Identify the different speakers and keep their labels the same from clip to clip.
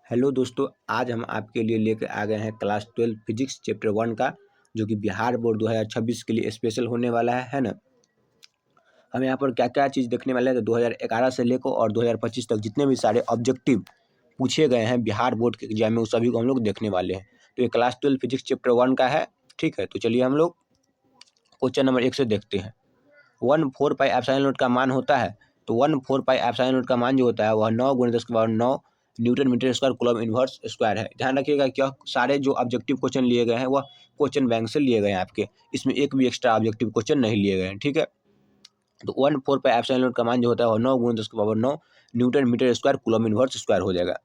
Speaker 1: Hello दोस्तों, आज हम आपके लिए लेकर आ गए हैं क्लास 12 फिजिक्स चैप्टर 1 का, जो कि बिहार बोर्ड 2026 के लिए स्पेशल होने वाला है ना। हम यहाँ पर क्या क्या चीज़ देखने वाले हैं, तो 2011 से लेकर और 2025 तक जितने भी सारे ऑब्जेक्टिव पूछे गए हैं बिहार बोर्ड के एग्जाम में, उस सभी को हम लोग देखने वाले हैं। तो ये क्लास 12 फिजिक्स चैप्टर 1 का है, ठीक है। तो चलिए हम लोग क्वेश्चन नंबर 1 से देखते हैं। 1/4 पाई एप्सिलॉन नॉट का मान होता है, तो 1/4 पाई एप्सिलॉन नॉट का मान जो होता है वह 9 × 10⁻9 newton metre square coulomb inverse square है। ध्यान रखिएगा कि सारे जो ऑब्जेक्टिव क्वेश्चन लिए गए हैं वह क्वेश्चन बैंक से लिए गए हैं आपके, इसमें एक भी एक्स्ट्रा ऑब्जेक्टिव क्वेश्चन नहीं लिए गए हैं, ठीक है। तो 1/4 पाई एप्सिलॉन नॉट का मान जो होता है वह 9 × 10⁻9 newton metre square coulomb inverse square हो जाएगा।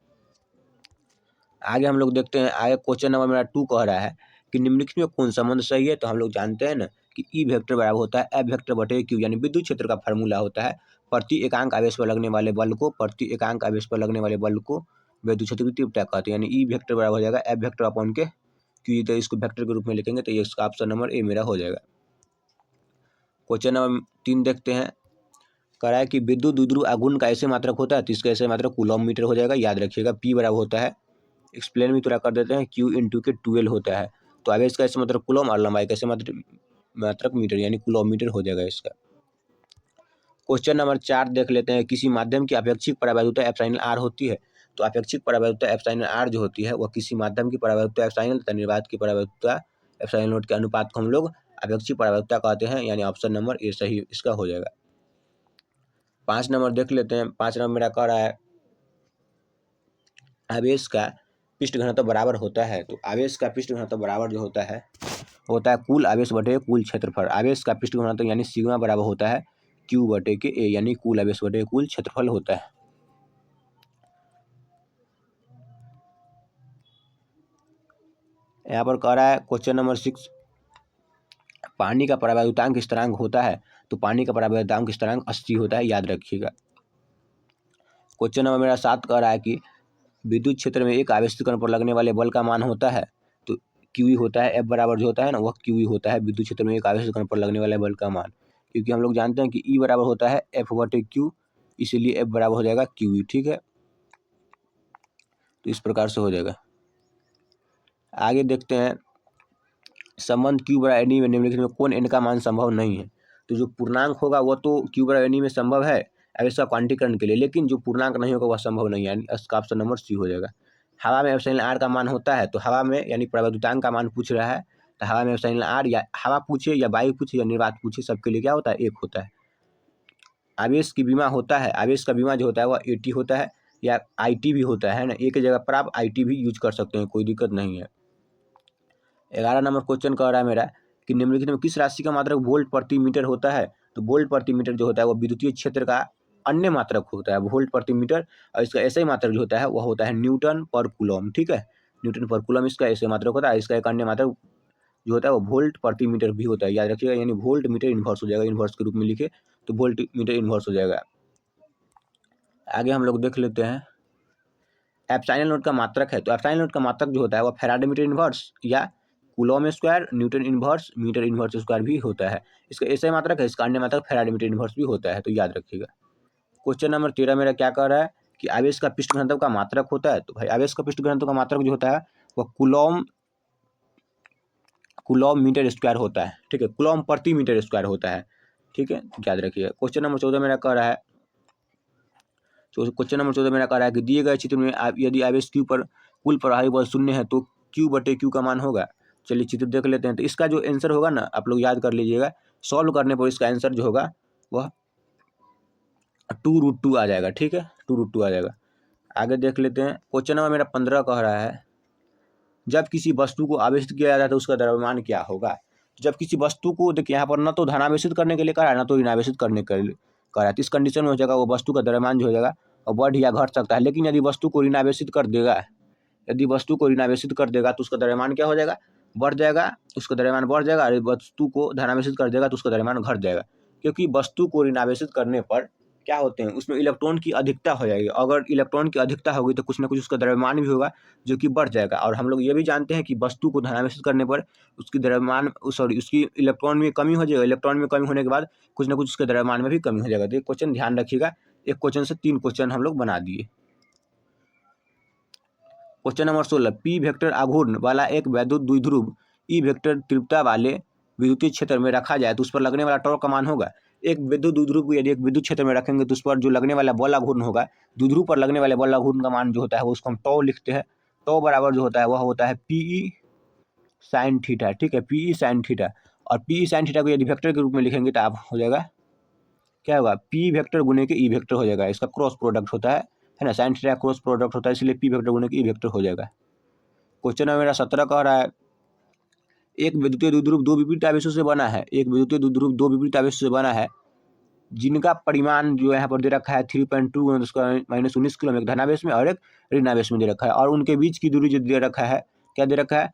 Speaker 1: आगे हम लोग देखते हैं। आगे क्वेश्चन नंबर मेरा 2 कह रहा है कि निम्नलिखित में कौन संबंध सही है। तो हम लोग जानते हैं ना कि ई वेक्टर बराबर होता है एफ वेक्टर बटे क्यू, यानी विद्युत क्षेत्र का फार्मूला होता है प्रति एकांक आवेश पर लगने वाले बल को विद्युत क्षेत्र की तीव्रता कहते हैं, यानी ई वेक्टर बराबर हो जाएगा एफ वेक्टर अपॉन के क्यू। तो इसको वेक्टर के रूप में लिखेंगे तो ये इसका ऑप्शन नंबर ए मेरा हो जाएगा। क्वेश्चन नंबर 3 देखते हैं। कह रहा है कि विद्युत द्विध्रुव आघूर्ण का ऐसे मात्रक होता है, तो इसका ऐसे मात्रक कूलम मीटर हो जाएगा। याद रखिएगा पी बराबर होता है, एक्सप्लेन भी थोड़ा कर देते हैं, क्यू इंटू के 12 होता है। तो आवेश का ऐसे मात्रक कूलम और लंबाई का ऐसे मात्रक मीटर, यानी किलोमीटर हो जाएगा इसका। क्वेश्चन नंबर 4 देख लेते हैं। किसी माध्यम की अपेक्षिक परावैद्युता एप्सिलॉन आर होती है, तो अपेक्षिक परावैद्युता एप्सिलॉन आर जो होती है वह किसी माध्यम की परावैद्युता एप्सिलॉन तथा निर्वात की परावैद्युता एप्सिलॉन नॉट के अनुपात को हम लोग अपेक्षिक परावैद्युता कहते हैं, यानी ऑप्शन नंबर ए सही इसका हो जाएगा। 5 नंबर देख लेते हैं। 5 नंबर मेरा कह रहा है आवेश का पृष्ठ घनत्व बराबर होता है, तो आवेश का पृष्ठ घनत्व बराबर जो होता है कुल आवेश बटे कुल क्षेत्रफल। आवेश का पृष्ठ घनत्व यानी सिग्मा बराबर होता है क्यू बटे के ए, यानी कुल आवेश बटे कुल क्षेत्रफल होता है। यहाँ पर कह रहा है क्वेश्चन नंबर 6 पानी का परावैद्युतांक स्थिरांक होता है, तो पानी का परावैद्युतांक स्थिरांक 80 होता है, याद रखिएगा। क्वेश्चन नंबर मेरा 7 कह रहा है कि विद्युत क्षेत्र में एक आवेशित कण पर लगने वाले बल का मान होता है, तो क्यू होता है एफ बराबर जो होता है ना वह क्यू होता है विद्युत क्षेत्र में एक आवेशित कण पर लगने वाले बल का मान, क्योंकि हम लोग जानते हैं कि ई बराबर होता है एफ बटे क्यू, इसीलिए एफ बराबर हो जाएगा क्यू, ठीक है। तो इस प्रकार से हो जाएगा। आगे देखते हैं। संबंध क्यू बराबर एन ई में निम्नलिखित में कौन एन का मान संभव नहीं है। तो जो पूर्णांक होगा वह तो क्यू बराबर एन ई में संभव है आवेश का क्वांटीकरण के लिए, लेकिन जो पूर्णांक नहीं होगा वह संभव नहीं है, इसका ऑप्शन नंबर सी हो जाएगा। हवा में एप्सिलॉन आर का मान होता है, तो हवा में यानी परावैद्युतांक का मान पूछ रहा है, तो हवा में एप्सिलॉन आर या हवा पूछे या वायु पूछे या निर्वात पूछे सबके लिए क्या होता है, एक होता है। आवेश की विमा होता है, आवेश का विमा जो होता है वह एटी होता है या आई भी होता है ना, एक जगह पर आप आई भी यूज कर सकते हैं, कोई दिक्कत नहीं है। 11 नंबर क्वेश्चन कह रहा है मेरा कि निम्नलिखित में किस राशि का मात्रक वोल्ट प्रति मीटर होता है। तो वोल्ट प्रति मीटर जो होता है वह विद्युतीय क्षेत्र का अन्य मात्रक होता है वोल्ट प्रति मीटर, और इसका ऐसा ही मात्रक जो होता है वह होता है न्यूटन पर कूलम, ठीक है। न्यूटन पर कूलम इसका ऐसे मात्रक होता है, इसका एक अन्य मात्रक जो होता है वो वोल्ट प्रति मीटर भी होता है, याद रखिएगा, यानी वोल्ट मीटर इन्वर्स हो जाएगा, इन्वर्स के रूप में लिखे तो वोल्ट मीटर इन्वर्स हो जाएगा। आगे हम लोग देख लेते हैं। एप्सिलॉन नॉट का मात्रक है, तो एप्सिलॉन नॉट का मात्रक जो होता है वह फैराडे मीटर इन्वर्स या coulomb square newton inverse metre inverse square भी होता है। इसका ऐसा मात्रक है, इसका अन्य मात्रक फैराडे मीटर इन्वर्स भी होता है, तो याद रखिएगा। क्वेश्चन नंबर 13 मेरा क्या कह रहा है कि आवेश का पृष्ठ घनत्व का मात्रक होता है, तो भाई आवेश का पृष्ठ घनत्व का मात्रक जो होता है वह कूलम मीटर स्क्वायर होता है, ठीक है, कूलम प्रति मीटर स्क्वायर होता है, ठीक है, याद रखिएगा। क्वेश्चन नंबर 14 मेरा कह रहा है, क्वेश्चन नंबर 14 मेरा कह रहा है कि दिए गए चित्र में यदि आवेश क्यू पर कुल प्रवाही बल 0 है तो क्यू बटे क्यू का मान होगा। चलिए चित्र देख लेते हैं। तो इसका जो आंसर होगा ना आप लोग याद कर लीजिएगा, सॉल्व करने पर इसका आंसर जो होगा वह 2√2 आ जाएगा, ठीक है, 2√2 आ जाएगा। आगे देख लेते हैं। क्वेश्चन नंबर मेरा 15 कह रहा है जब किसी वस्तु को आवेशित किया जाता है तो उसका द्रव्यमान क्या होगा। जब किसी वस्तु को देखिए यहाँ पर न तो धनावेशित करने के लिए कह रहा है ना तो ऋणावेशित करने के लिए कह रहा है, तो इस कंडीशन में हो जाएगा वो वस्तु का द्रव्यमान जो हो जाएगा और बढ़ या घट सकता है। लेकिन यदि वस्तु को ऋणावेशित कर देगा तो उसका द्रव्यमान क्या हो जाएगा, बढ़ जाएगा, उसका द्रव्यमान बढ़ जाएगा। और वस्तु को धनावेशित कर देगा तो उसका द्रव्यमान घट जाएगा, क्योंकि वस्तु को ऋणावेशित करने पर क्या होते हैं उसमें इलेक्ट्रॉन की अधिकता हो जाएगी। अगर इलेक्ट्रॉन की अधिकता होगी तो कुछ ना कुछ उसका द्रव्यमान भी होगा जो कि बढ़ जाएगा। और हम लोग ये भी जानते हैं कि वस्तु को धनावेशित करने पर उसकी इलेक्ट्रॉन में कमी हो जाएगा। इलेक्ट्रॉन में कमी होने के बाद कुछ ना कुछ उसके द्रव्यमान में भी कमी हो जाएगा। तो ये क्वेश्चन ध्यान रखिएगा, एक क्वेश्चन से 3 क्वेश्चन हम लोग बना दिए। क्वेश्चन नंबर 16, पी वेक्टर आघूर्ण वाला एक वैद्युत द्विध्रुव ई वेक्टर तीव्रता वाले विद्युतीय क्षेत्र में रखा जाए तो उस पर लगने वाला टॉर्क का मान होगा। एक विद्युत द्विध्रुव को यदि एक विद्युत क्षेत्र में रखेंगे तो उस पर जो लगने वाला बल आघूर्ण होगा, द्विध्रुव पर लगने वाले बल आघूर्ण का मान जो होता है वो उसको हम टॉ लिखते हैं। टॉ बराबर जो होता है वह होता है पीई साइन थीटा, ठीक है, पीई साइन थीटा। और पीई साइन थीटा को यदि वेक्टर के रूप में लिखेंगे तो आप हो जाएगा, क्या होगा, पी वेक्टर गुने के ई वेक्टर हो जाएगा। इसका क्रॉस प्रोडक्ट होता है ना, साइन थीटा क्रॉस प्रोडक्ट होता है, इसलिए पी वेक्टर गुने के ई वेक्टर हो जाएगा। क्वेश्चन नंबर मेरा 17 कह रहा है, एक विद्युतीय द्विध्रुव दो विपरीत आवेशों से बना है, एक विद्युतीय द्विध्रुव दो विपरीत आवेशों से बना है जिनका परिमाण जो यहाँ पर दे रखा है 3.2 माइनस 19 किलो में, एक धनावेश में और एक ऋणावेश में दे रखा है, और उनके बीच की दूरी जो दे रखा है, क्या दे रखा है,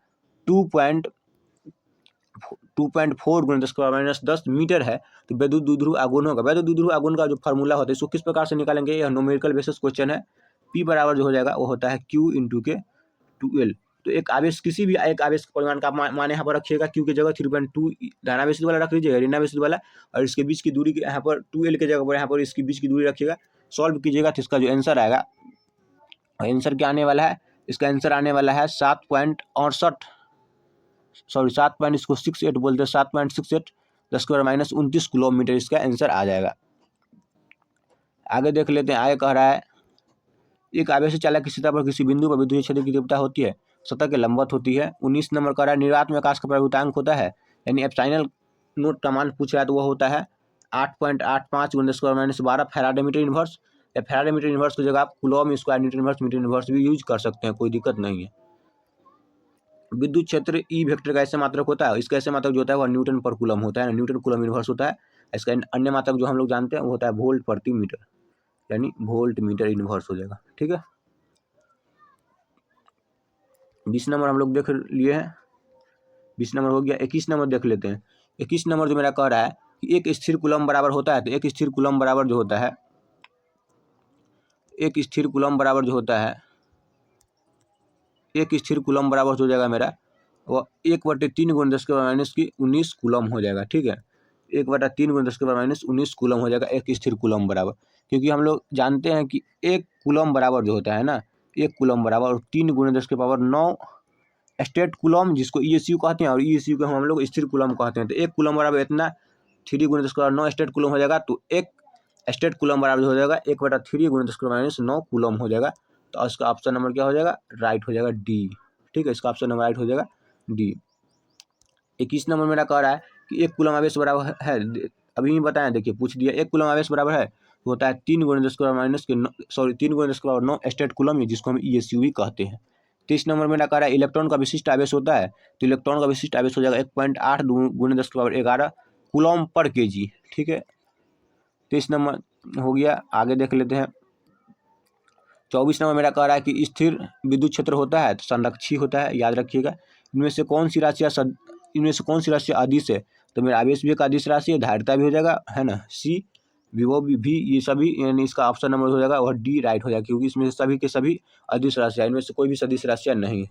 Speaker 1: 2.4 गुणा 10⁻⁻10 मीटर है। तो वैद्युत द्विध्रुव आघूर्ण होगा। वैद्युत द्विध्रुव आघूर्ण का जो फार्मूला होता है इसको किस प्रकार से निकालेंगे, यह न्यूमेरिकल बेसिस क्वेश्चन है। P बराबर जो हो जाएगा वो होता है Q इंटू के 2L। तो एक आवेश, किसी भी एक आवेश के परिमाण का मान यहाँ पर रखिएगा, Q की जगह 3.2 धनावेश वाला रख लीजिएगा, ऋणावेश वाला, और इसके बीच की दूरी यहाँ पर 2L के जगह पर यहाँ पर इसके बीच की दूरी रखिएगा। सॉल्व कीजिएगा तो इसका जो आंसर आएगा, आंसर क्या आने वाला है, इसका आंसर आने वाला है 7.68 बोलते हैं, 7.68 10⁻⁻19 किलोमीटर इसका आंसर आ जाएगा। आगे देख लेते हैं। आगे कह रहा है, एक आवेशित चालक की सतह पर किसी बिंदु पर विद्युत क्षेत्र की तीव्रता होती है, सतह के लंबवत होती है। 19 नंबर कह रहा है, निर्वात में आकाश का प्रवृत्तांक होता है, यानी एप्सिलॉन नोट का मान पूछ रहा है तो वह होता है 8.85 × 10⁻⁻12 फैराडे मीटर इनवर्स। या फैराडे मीटर इनवर्स की जगह आप कूलॉम स्क्वायर मीटर इनवर्स भी यूज कर सकते हैं, कोई दिक्कत नहीं है। विद्युत क्षेत्र ई वेक्टर का ऐसे मात्रक होता है, इसका ऐसे मात्रक जो होता है वह न्यूटन पर कूलम होता है, न्यूटन कूलम इनवर्स होता है। इसका अन्य मात्रक जो हम लोग जानते हैं वो होता है वोल्ट प्रति मीटर, यानी वोल्ट मीटर इनवर्स हो जाएगा, ठीक है। 20 नंबर हम लोग देख लिए हैं, 20 नंबर हो गया। 21 नंबर देख लेते हैं। 21 नंबर जो मेरा कह रहा है कि एक स्थिर कूलम बराबर होता है, तो एक स्थिर कूलम बराबर जो होता है, एक स्थिर कूलम बराबर जो होता है, एक स्थिर कूलम बराबर हो जाएगा मेरा वो 1/3 × 10⁻⁻19 कूलम हो जाएगा, ठीक है। 1/3 × 10⁻⁻19 कूलम हो जाएगा एक स्थिर कूलम बराबर, क्योंकि हम लोग जानते हैं कि एक कूलम बराबर जो होता है ना, एक कूलम बराबर 3 × 10⁻9 स्टेट कूलम, जिसको ESU कहते हैं, और ESU को हम लोग स्थिर कूलम कहते हैं। तो एक कूलम बराबर इतना 3 × 10⁻9 स्टेट कूलम हो जाएगा। तो एक स्टेट कूलम बराबर हो जाएगा 1/3 × 10⁻9 कूलम हो जाएगा। तो इसका ऑप्शन नंबर क्या हो जाएगा, राइट हो जाएगा डी, ठीक है। इसका ऑप्शन नंबर राइट हो जाएगा डी। 21 नंबर मेरा कह रहा है कि एक कूलम आवेश बराबर है, अभी बताएं, देखिए पूछ दिया, एक कूलम आवेश बराबर है तो होता है 3 × 10⁻9 स्टेट कूलम, जिसको हम ESU भी कहते हैं। 23 नंबर मेरा कह रहा है इलेक्ट्रॉन का विशिष्ट आवेश होता है, तो इलेक्ट्रॉन का विशिष्ट आवेश हो जाएगा 1.8 × 10⁻11 कूलम पर kg, ठीक है। 23 नंबर हो गया। आगे देख लेते हैं। 24 नंबर मेरा कह रहा है कि स्थिर विद्युत क्षेत्र होता है तो संरक्षी होता है, याद रखिएगा। इनमें से कौन सी राशि अदिश है, तो मेरा आवेश भी एक अदिश राशि है, धारिता भी हो जाएगा, है ना, सी, विभव भी, ये सभी, यानी इसका ऑप्शन नंबर हो जाएगा और डी राइट हो जाएगा, क्योंकि इसमें सभी के सभी अदिश राशियाँ, इनमें से कोई भी सदिश राशियाँ नहीं है।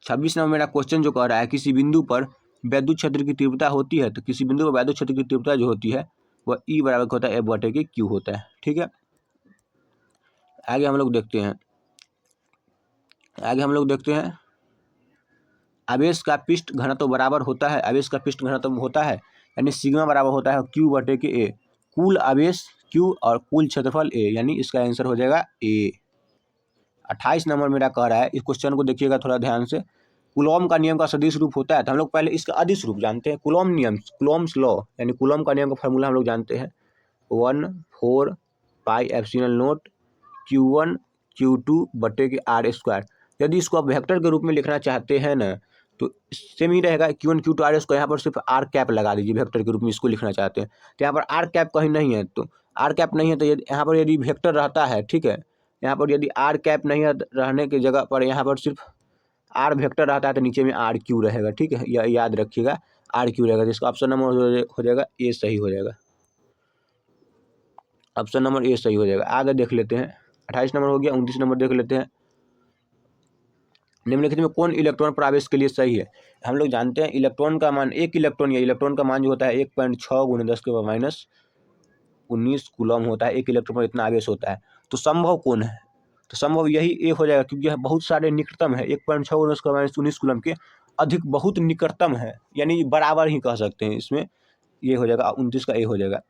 Speaker 1: 26 नंबर मेरा क्वेश्चन जो कह रहा है, किसी बिंदु पर वैद्युत क्षेत्र की तीव्रता होती है, तो किसी बिंदु पर वैद्युत क्षेत्र की तीव्रता जो होती है वह E बराबर होता है F/Q होता है, ठीक है। आगे हम लोग देखते हैं। आवेश का पृष्ठ घनत्व बराबर होता है, आवेश का पृष्ठ घनत्व होता है, यानी सिग्मा बराबर होता है Q/A। कुल आवेश Q और कुल क्षेत्रफल A, यानी इसका आंसर हो जाएगा A। 28 नंबर मेरा कह रहा है, इस क्वेश्चन को देखिएगा थोड़ा ध्यान से। कूलॉम का नियम का सदिश रूप होता है, तो हम लोग पहले इसका अदिश रूप जानते हैं। कूलॉम नियम, कूलॉम्स लॉ, यानी कूलॉम का नियम का फॉर्मूला हम लोग जानते हैं 1/4πε0 Q1 Q2/r²। यदि इसको आप वेक्टर के रूप में लिखना चाहते हैं ना, तो सेम ही रहेगा Q1 Q2 r²। यहाँ पर सिर्फ r कैप लगा दीजिए, वेक्टर के रूप में इसको लिखना चाहते हैं तो यहाँ पर r कैप कहीं नहीं है, तो r कैप नहीं है तो यहाँ पर यदि वेक्टर रहता है, ठीक है, यहाँ पर यदि r कैप नहीं है रहने की जगह पर यहाँ पर सिर्फ r वेक्टर रहता है तो नीचे में RQ रहेगा, ठीक है, यह याद रखिएगा, RQ रहेगा। तो इसका ऑप्शन नंबर हो जाएगा ए सही हो जाएगा, ऑप्शन नंबर ए सही हो जाएगा। आगे देख लेते हैं। 28 नंबर हो गया। 29 नंबर देख लेते हैं। निम्नलिखित में कौन इलेक्ट्रॉन प्रवेश के लिए सही है। हम लोग जानते हैं इलेक्ट्रॉन का मान, एक इलेक्ट्रॉन या इलेक्ट्रॉन का मान जो होता है 1.6 × 10⁻⁻, 19 कूलम होता है, 1 इलेक्ट्रॉन पर इतना आवेश होता है। तो संभव कौन है? तो संभव यही ए हो जाएगा, क्योंकि यह बहुत सारे निकटतम है, 1.6 × 19 कूलम के अधिक बहुत निकटतम है, यानी बराबर ही कह सकते हैं। इसमें ये हो जाएगा 29 का ए हो जाएगा।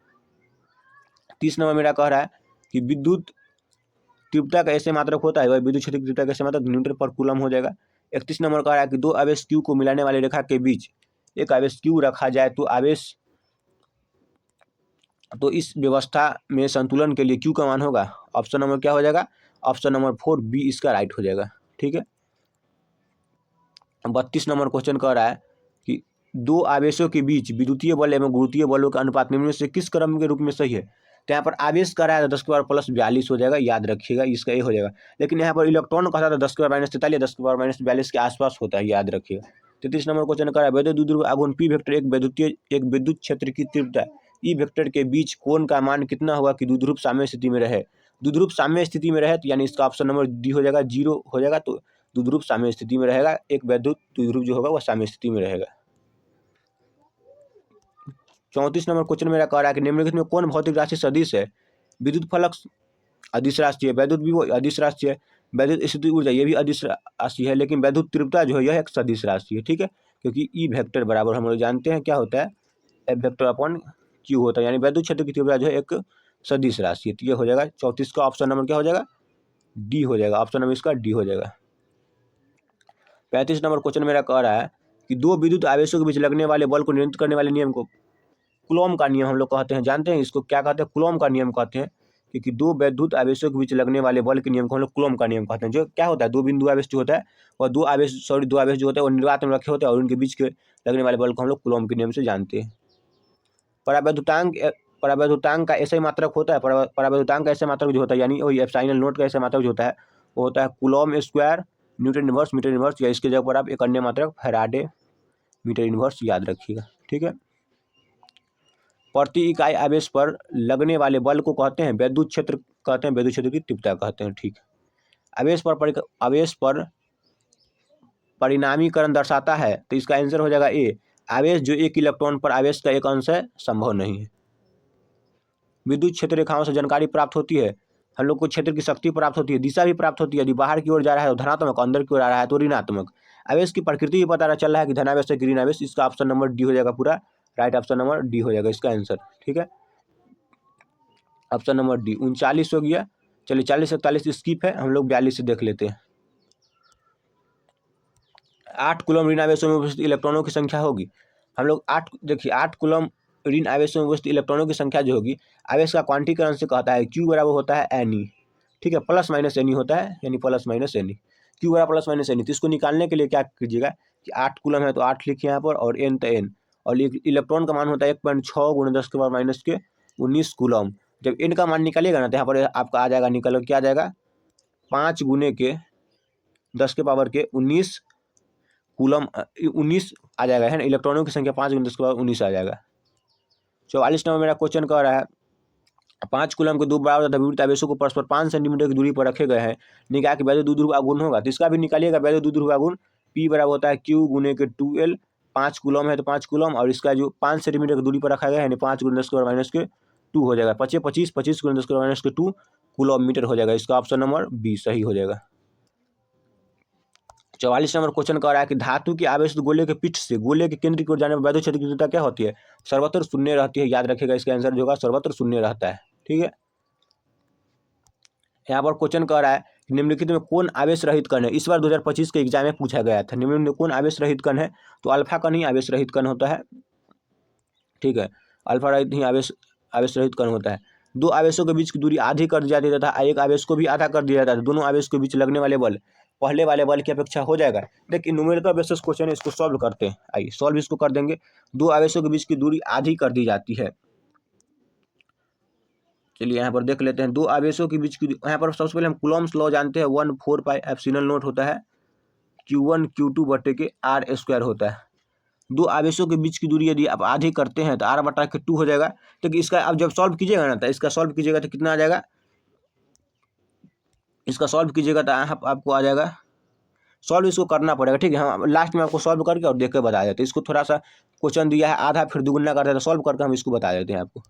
Speaker 1: 30 नंबर मेरा कह रहा है कि विद्युत तीव्रता का ऐसे मात्रक होता है, वह विद्युत क्षेत्र की तीव्रता का ऐसे मात्रक न्यूटन पर कूलम हो जाएगा। 31 नंबर कह रहा है कि दो आवेश Q को मिलाने वाली रेखा के बीच एक आवेश Q रखा जाए तो इस व्यवस्था में संतुलन के लिए Q का मान होगा। ऑप्शन नंबर क्या हो जाएगा? ऑप्शन नंबर 4 बी इसका राइट हो जाएगा। ठीक है। 32 नंबर क्वेश्चन कह रहा है कि दो आवेशों के बीच विद्युतीय बल एवं गुरुत्वीय बलों का अनुपात निम्न में से किस क्रम के रूप में सही है? तो यहाँ पर आवेश कर रहा है तो 10⁻+42 हो जाएगा, याद रखिएगा, इसका ये हो जाएगा। लेकिन यहाँ पर इलेक्ट्रॉन कहता था 10⁻43 10⁻42 के आसपास होता है, याद रखिएगा। 33 नंबर क्वेश्चन कर रहा है वैद्युत द्विध्रुव आघूर्ण पी वेक्टर एक विद्युत क्षेत्र की तीव्रता ई वेक्टर के बीच कोण का मान कितना होगा कि द्विध्रुव साम्य स्थिति में रहे? द्विध्रुव साम्य स्थिति में रहे तो यानी इसका ऑप्शन नंबर डी हो जाएगा, 0 हो जाएगा। तो द्विध्रुव साम्य स्थिति में रहेगा, एक वैद्युत द्विध्रुव जो होगा वह साम्य स्थिति में रहेगा। 34 नंबर क्वेश्चन मेरा कह रहा है कि निम्नलिखित में कौन भौतिक राशि सदिश है? विद्युत फलक अदिश राशि है, वैद्युत विभव अदिश राशि है, वैद्युत स्थिति ऊर्जा ये भी अदिश राशि है, लेकिन वैद्युत तीव्रता जो है यह एक सदिश राशि है। ठीक है, क्योंकि ई वेक्टर बराबर हम लोग जानते हैं क्या होता है, एफ वेक्टर अपॉन क्यू होता है, यानी वैद्युत क्षेत्र की तीव्रता जो है एक सदिश राशि है। तो ये हो जाएगा 34 का ऑप्शन नंबर क्या हो जाएगा? डी हो जाएगा। ऑप्शन नंबर इसका डी हो जाएगा। 35 नंबर क्वेश्चन मेरा कह रहा है कि दो विद्युत आवेशों के बीच लगने वाले बल को नियंत्रित करने वाले नियम को कूलॉम का नियम हम लोग कहते हैं। जानते हैं इसको क्या कहते हैं? कूलॉम का नियम कहते हैं, क्योंकि दो वैद्युत आवेशों के बीच लगने वाले बल के नियम को हम लोग कूलॉम का नियम कहते हैं। जो क्या होता है, दो बिंदु आवेश जो होता है और दो आवेश जो होता है वो निर्वात में रखे होते हैं और उनके बीच के लगने वाले बल को हम लोग कूलॉम के नियम से जानते हैं। परावैद्युतांक का ऐसे मात्रक होता है, परावैद्युतांक का ऐसे मात्रक जो होता है, यानी वही एप्सिलॉन नोट का ऐसे मात्रक जो होता है वो होता है coulomb square newton inverse metre inverse, या इसके जगह पर आप एक अन्य मात्रक फैराडे मीटर इनवर्स याद रखिएगा। ठीक है। प्रति इकाई आवेश पर लगने वाले बल को कहते हैं वैद्युत क्षेत्र, कहते हैं वैद्युत क्षेत्र की तीव्रता कहते हैं। ठीक। आवेश पर परिणामीकरण दर्शाता है, तो इसका आंसर हो जाएगा ए। आवेश जो एक इलेक्ट्रॉन पर आवेश का एक अंश है संभव नहीं है। विद्युत क्षेत्र रेखाओं से जानकारी प्राप्त होती है, हम लोग को क्षेत्र की शक्ति प्राप्त होती है, दिशा भी प्राप्त होती है। यदि बाहर की ओर जा रहा है तो धनात्मक, अंदर की ओर आ रहा है तो ऋणात्मक। आवेश की प्रकृति भी पता चल रहा है कि धनावेश है कि ऋण आवेश। इसका ऑप्शन नंबर डी हो जाएगा, पूरा राइट ऑप्शन नंबर डी हो जाएगा इसका आंसर। ठीक है, ऑप्शन नंबर डी। 39 हो गया। चलिए 40 41 स्किप है, हम लोग 42 से देख लेते हैं। 8 कूलम ऋण आवेशों में उपस्थित इलेक्ट्रॉनों की संख्या होगी। हम लोग 8 देखिए 8 कूलम ऋण आवेशों में उपस्थित इलेक्ट्रॉनों की संख्या जो होगी, आवेश का क्वांटीकरण से कहता है Q बराबर होता है Ni। ठीक है, प्लस माइनस Ni होता है, यानी प्लस माइनस Ni, Q बराबर प्लस माइनस Ni। तो इसको निकालने के लिए क्या कीजिएगा कि 8 कूलम है तो 8 लिखिए यहाँ पर, और N तो N, और इलेक्ट्रॉन का मान होता है 1.6 × 10⁻⁻⁻19 कूलम। जब N का मान निकालिएगा ना तो यहाँ पर आपका आ जाएगा, निकल क्या आ जाएगा, 5 × 10⁻19 कूलम 19 आ जाएगा, है ना। इलेक्ट्रॉनों की संख्या 5 × 10⁻19 आ जाएगा। 44 नंबर मेरा क्वेश्चन कह रहा है 5 कूलम के दो बराबर द्रव्यवृत्त आवेशों को परस्पर 5 सेंटीमीटर की दूरी पर रखे गए हैं, निकाय कि वैद्युत द्विध्रुव आघूर्ण होगा। तो इसका भी निकालिएगा वैद्युत द्विध्रुव आघूर्ण, P बराबर होता है Q × 2L। 5 कूलम है तो 5 कूलम, और इसका जो 5 सेंटीमीटर की दूरी पर रखा गया है, यानी 5 × 10⁻⁻2 हो जाएगा। 25 25 × 10⁻⁻2 कूलम मीटर हो जाएगा। इसका ऑप्शन नंबर बी सही हो जाएगा। 44 नंबर क्वेश्चन कह रहा है कि धातु की आवेश गोले के पृष्ठ से गोले के केंद्र की ओर जाने पर वैद्युत क्षेत्र की तीव्रता क्या होती है? सर्वत्र शून्य रहती है, याद रखिएगा। इसका आंसर जो होगा सर्वत्र शून्य रहता है। ठीक है, यहाँ पर क्वेश्चन कह रहा है निम्नलिखित में कौन आवेश रहित कण है? इस बार 2025 के एग्जाम में पूछा गया था, निम्नलिखित में कौन आवेश रहित कण है? तो अल्फा कण ही आवेश रहित कण होता है। ठीक है, अल्फा रहित ही आवेश रहित कण होता है। दो आवेशों के बीच की दूरी आधी कर दी जाती है तथा एक आवेश को भी आधा कर दिया जाता है। दोनों आवेश के बीच लगने वाले बल पहले वाले बल की अपेक्षा हो जाएगा। देखिए न्यूमेरिकल बेसिस क्वेश्चन है, इसको सॉल्व करते हैं। आइए सॉल्व इसको कर देंगे। दो आवेशों के बीच की दूरी आधी कर दी जाती है। चलिए यहाँ पर देख लेते हैं। दो आवेशों के बीच की, यहाँ पर सबसे पहले हम कूलॉम्स लॉ जानते हैं, 1/4πε0 होता है, Q1 Q2 R² होता है। दो आवेशों के बीच की दूरी यदि आप आधी करते हैं तो R/2 हो जाएगा। तो इसका अब जब सॉल्व कीजिएगा ना, तो इसका सॉल्व कीजिएगा तो कितना आ जाएगा, इसका सॉल्व कीजिएगा तो आपको आ जाएगा, सॉल्व इसको करना पड़ेगा। ठीक है, हम लास्ट में आपको सॉल्व करके और देख के बता देते हैं। इसको थोड़ा सा क्वेश्चन दिया है आधा फिर दुगुना करते हैं, तो सॉल्व करके हम इसको बता देते हैं आपको।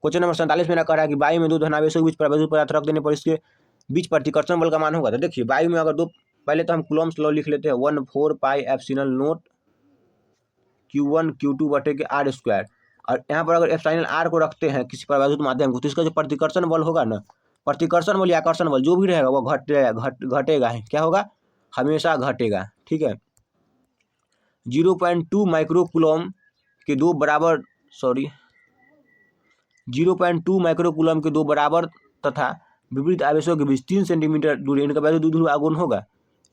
Speaker 1: क्वेश्चन नंबर 47 मेरा कह रहा है कि वायु में दो धनावेशों के बीच प्रवेशित पदार्थ रख देने पर इसके बीच प्रतिकर्षण बल का मान होगा। तो देखिए वायु में अगर दो, पहले तो हम कूलम्ब्स लॉ लिख लेते हैं, 1/4 pi epsilon not Q1 Q2 बटे के R स्क्वायर। और यहाँ पर अगर एप्सिलॉन R को रखते हैं किसी प्रवाहित माध्यम को, तो इसका जो प्रतिकर्षण बल होगा ना, प्रतिकर्षण बल या आकर्षण बल जो भी रहेगा वो घटेगा है, क्या होगा, हमेशा घटेगा। ठीक है, 0.2 माइक्रो कूलम के दो बराबर 0.2 माइक्रो कूलम के दो बराबर तथा विपरीत आवेशों के बीच 3 सेंटीमीटर दूरी, इनका वैद्युत द्विध्रुव आघूर्ण होगा।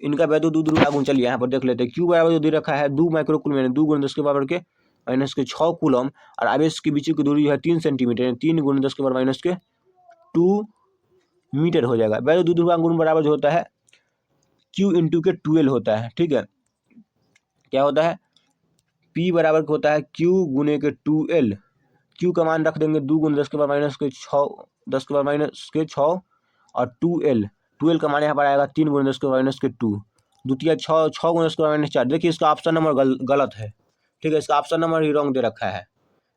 Speaker 1: इनका वैद्युत द्विध्रुव आघूर्ण चलिए यहाँ पर देख लेते हैं। क्यू बराबर जो दे रखा है 2 माइक्रो कूलम यानी 2 × 10 के बराबर के -6 कूलम, और आवेश के बीच की दूरी है 3 सेंटीमीटर यानी 3 × 10 के बराबर -2 मीटर हो जाएगा। वैद्युत द्विध्रुव आघूर्ण बराबर जो होता है Q × के 12 होता है। ठीक है, क्या होता है, P बराबर होता है Q × के 2L। Q का मान रख देंगे 2 × 10 के बराबर -6, 10 के बराबर -6, और 2L का मान यहाँ पर आएगा 3 × 10 के बराबर -2, द्वितीय 6 × 10 के बराबर -4। देखिए इसका ऑप्शन नंबर गलत है। ठीक है, इसका ऑप्शन नंबर ही रॉन्ग दे रखा है,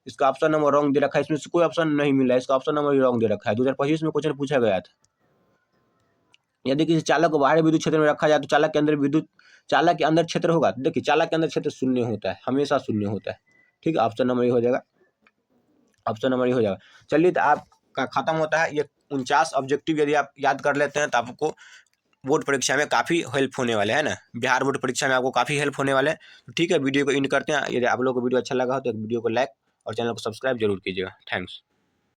Speaker 1: इसका ऑप्शन नंबर रॉन्ग दे रखा है, इसमें से कोई ऑप्शन नहीं मिला है, इसका ऑप्शन नंबर ही रॉन्ग दे रखा है। 2025 में क्वेश्चन पूछा गया था। यदि किसी चालक को बाहरी विद्युत क्षेत्र में रखा जाए तो चालक के अंदर क्षेत्र होगा। देखिए चालक के अंदर क्षेत्र शून्य होता है, हमेशा शून्य होता है। ठीक है, ऑप्शन नंबर ये हो जाएगा, ऑप्शन नंबर ये हो जाएगा। चलिए तो आपका खत्म होता है ये 49 ऑब्जेक्टिव। यदि आप याद कर लेते हैं तो आपको बोर्ड परीक्षा में काफ़ी हेल्प होने वाले है ना, बिहार बोर्ड परीक्षा में आपको काफ़ी हेल्प होने वाले हैं। तो ठीक है, वीडियो को एंड करते हैं। यदि आप लोगों को वीडियो अच्छा लगा हो तो वीडियो को लाइक और चैनल को सब्सक्राइब जरूर कीजिएगा। थैंक्स।